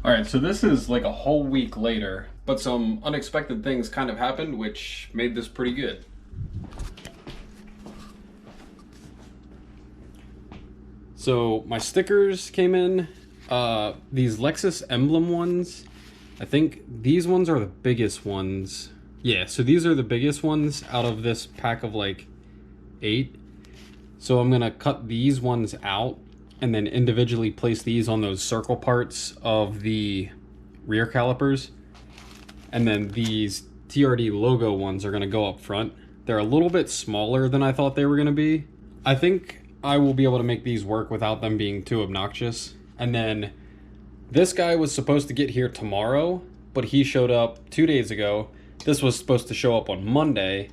All right, so this is like a whole week later, but some unexpected things kind of happened, which made this pretty good. So my stickers came in, these Lexus emblem ones. I think these ones are the biggest ones. Yeah, so these are the biggest ones out of this pack of like 8. So I'm gonna cut these ones out and then individually place these on those circle parts of the rear calipers. And then these TRD logo ones are gonna go up front. They're a little bit smaller than I thought they were gonna be. I think I will be able to make these work without them being too obnoxious. And then this guy was supposed to get here tomorrow, but he showed up 2 days ago. This was supposed to show up on Monday,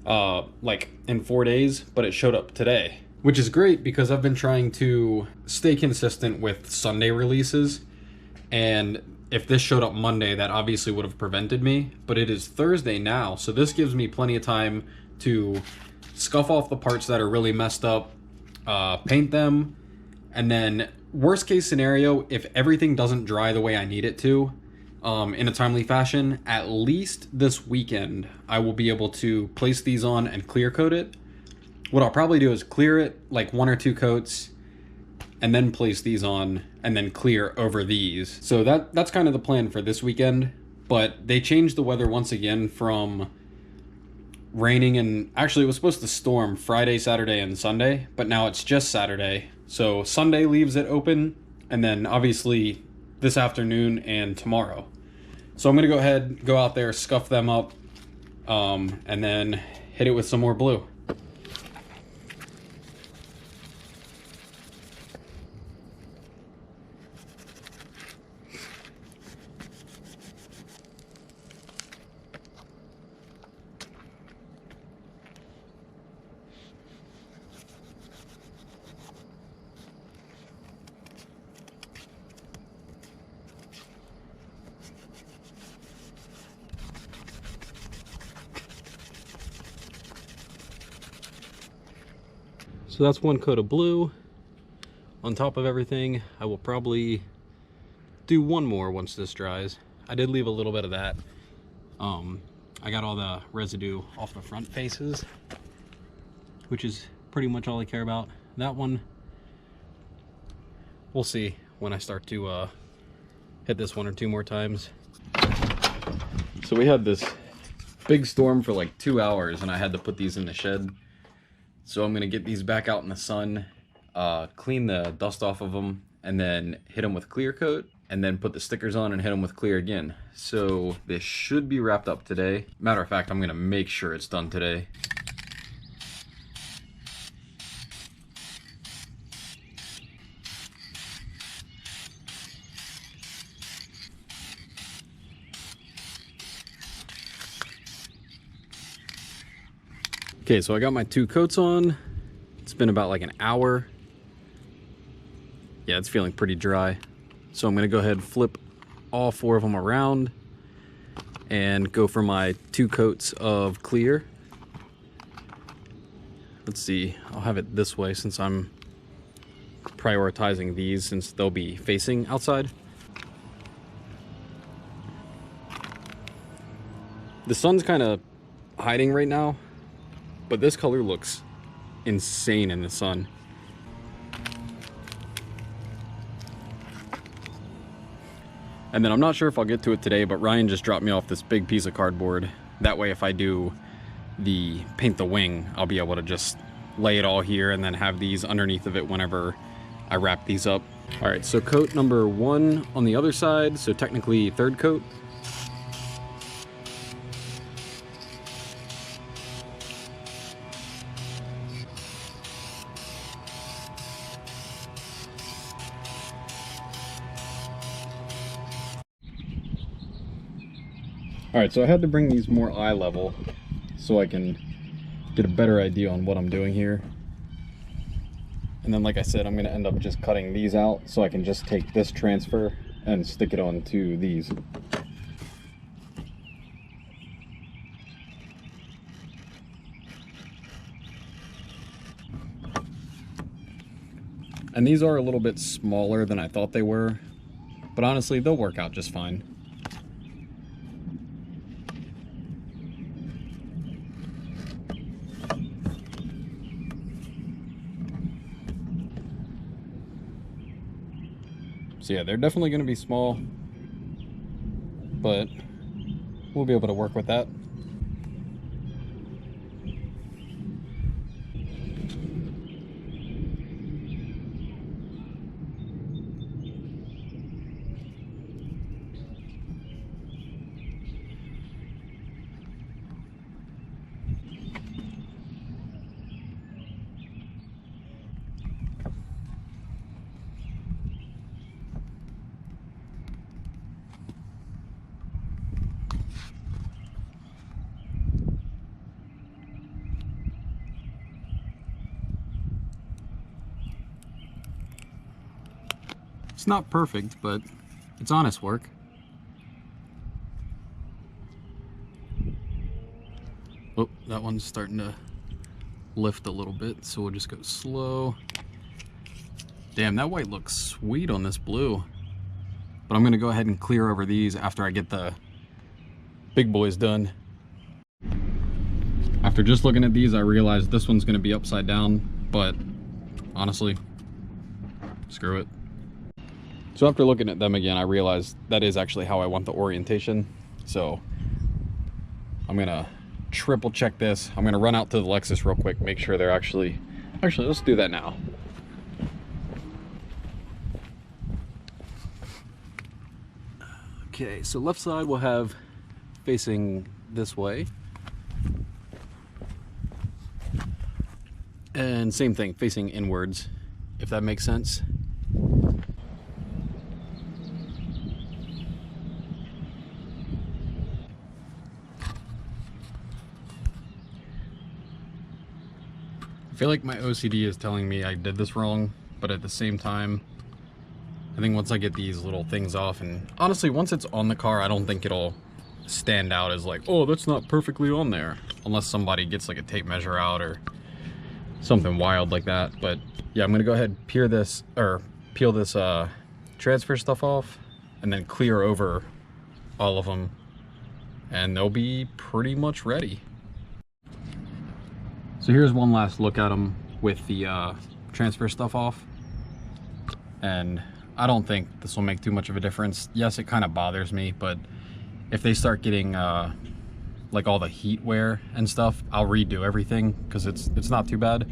like in 4 days, but it showed up today, which is great because I've been trying to stay consistent with Sunday releases. And if this showed up Monday, that obviously would have prevented me, but it is Thursday now. So this gives me plenty of time to scuff off the parts that are really messed up, paint them, and then worst case scenario, if everything doesn't dry the way I need it to, in a timely fashion, at least this weekend, I will be able to place these on and clear coat it. What I'll probably do is clear it like 1 or 2 coats and then place these on and then clear over these. So that's kind of the plan for this weekend, but they changed the weather once again from raining, and actually it was supposed to storm Friday, Saturday, and Sunday, but now it's just Saturday. So Sunday leaves it open, and then obviously this afternoon and tomorrow. So I'm gonna go ahead, go out there, scuff them up, and then hit it with some more blue. So that's 1 coat of blue on top of everything. I will probably do 1 more once this dries. I did leave a little bit of that. I got all the residue off the front faces, which is pretty much all I care about. That one, we'll see when I start to hit this 1 or 2 more times. So we had this big storm for like 2 hours and I had to put these in the shed. So I'm gonna get these back out in the sun, clean the dust off of them, and then hit them with clear coat, and then put the stickers on and hit them with clear again. So this should be wrapped up today. Matter of fact, I'm gonna make sure it's done today. Okay, so I got my 2 coats on. It's been about like an hour. Yeah, it's feeling pretty dry. So I'm gonna go ahead and flip all 4 of them around and go for my 2 coats of clear. Let's see, I'll have it this way since I'm prioritizing these since they'll be facing outside. The sun's kind of hiding right now, but this color looks insane in the sun. And then I'm not sure if I'll get to it today, but Ryan just dropped me off this big piece of cardboard. That way if I do the paint the wing, I'll be able to just lay it all here and then have these underneath of it whenever I wrap these up. All right, so coat number 1 on the other side, so technically 3rd coat. All right, so I had to bring these more eye level so I can get a better idea on what I'm doing here. And then like I said, I'm gonna end up just cutting these out so I can just take this transfer and stick it onto these. And these are a little bit smaller than I thought they were. but honestly, they'll work out just fine. So yeah, they're definitely going to be small, but we'll be able to work with that. It's not perfect, but it's honest work. Oh, that one's starting to lift a little bit, so we'll just go slow. Damn, that white looks sweet on this blue. But I'm gonna go ahead and clear over these after I get the big boys done. After just looking at these, I realized this one's gonna be upside down, but honestly, screw it. So after looking at them again, I realized that is actually how I want the orientation. So I'm gonna triple check this. I'm gonna run out to the Lexus real quick, make sure they're actually, let's do that now. Okay, so left side we'll have facing this way. And same thing, facing inwards, if that makes sense. I feel like my OCD is telling me I did this wrong, but at the same time, I think once I get these little things off, and honestly, once it's on the car, I don't think it'll stand out as like, oh, that's not perfectly on there, unless somebody gets like a tape measure out or something wild like that. But yeah, I'm gonna go ahead and peel this transfer stuff off and then clear over all of them, and they'll be pretty much ready. So here's one last look at them with the transfer stuff off, and I don't think this will make too much of a difference. Yes, it kind of bothers me, but if they start getting like all the heat wear and stuff, I'll redo everything because it's not too bad.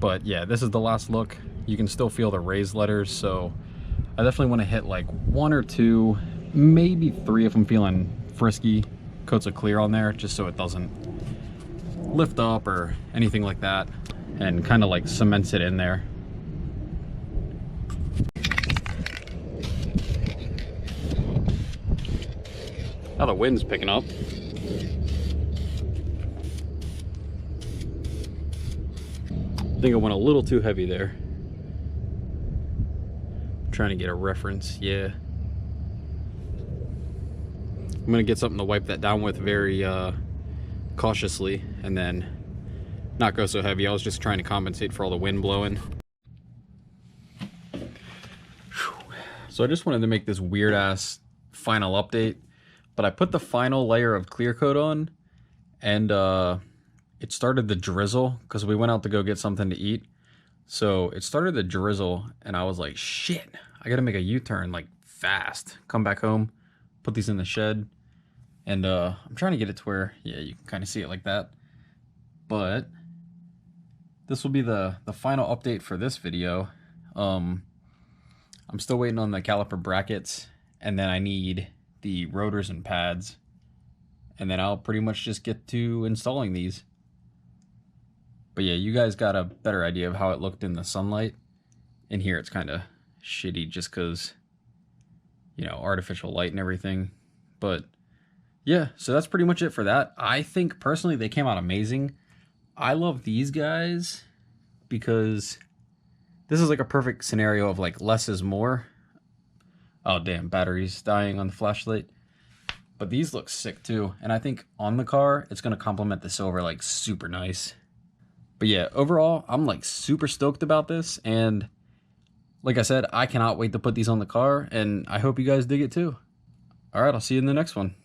But yeah, this is the last look. You can still feel the raised letters, so I definitely want to hit like 1 or 2, maybe 3 if I'm feeling frisky, coats of clear on there, just so it doesn't lift up or anything like that, and kind of like cements it in there. Now the wind's picking up. I think I went a little too heavy there. I'm trying to get a reference, yeah. I'm gonna get something to wipe that down with very cautiously, and then not go so heavy. I was just trying to compensate for all the wind blowing. So I just wanted to make this weird ass final update, but I put the final layer of clear coat on, and it started to drizzle because we went out to go get something to eat. So it started to drizzle, and I was like, shit, I gotta make a U-turn like fast, come back home, put these in the shed. And I'm trying to get it to where, yeah, you can kind of see it like that. But this will be the final update for this video. I'm still waiting on the caliper brackets, and then I need the rotors and pads, and then I'll pretty much just get to installing these. But yeah, you guys got a better idea of how it looked in the sunlight. In here it's kind of shitty just because, you know, artificial light and everything. But yeah, so that's pretty much it for that. I think personally they came out amazing. I love these guys because this is like a perfect scenario of like less is more. Oh damn, battery's dying on the flashlight. But these look sick too, and I think on the car it's gonna complement the silver like super nice. But yeah, overall I'm like super stoked about this, and like I said, I cannot wait to put these on the car, and I hope you guys dig it too. All right, I'll see you in the next one.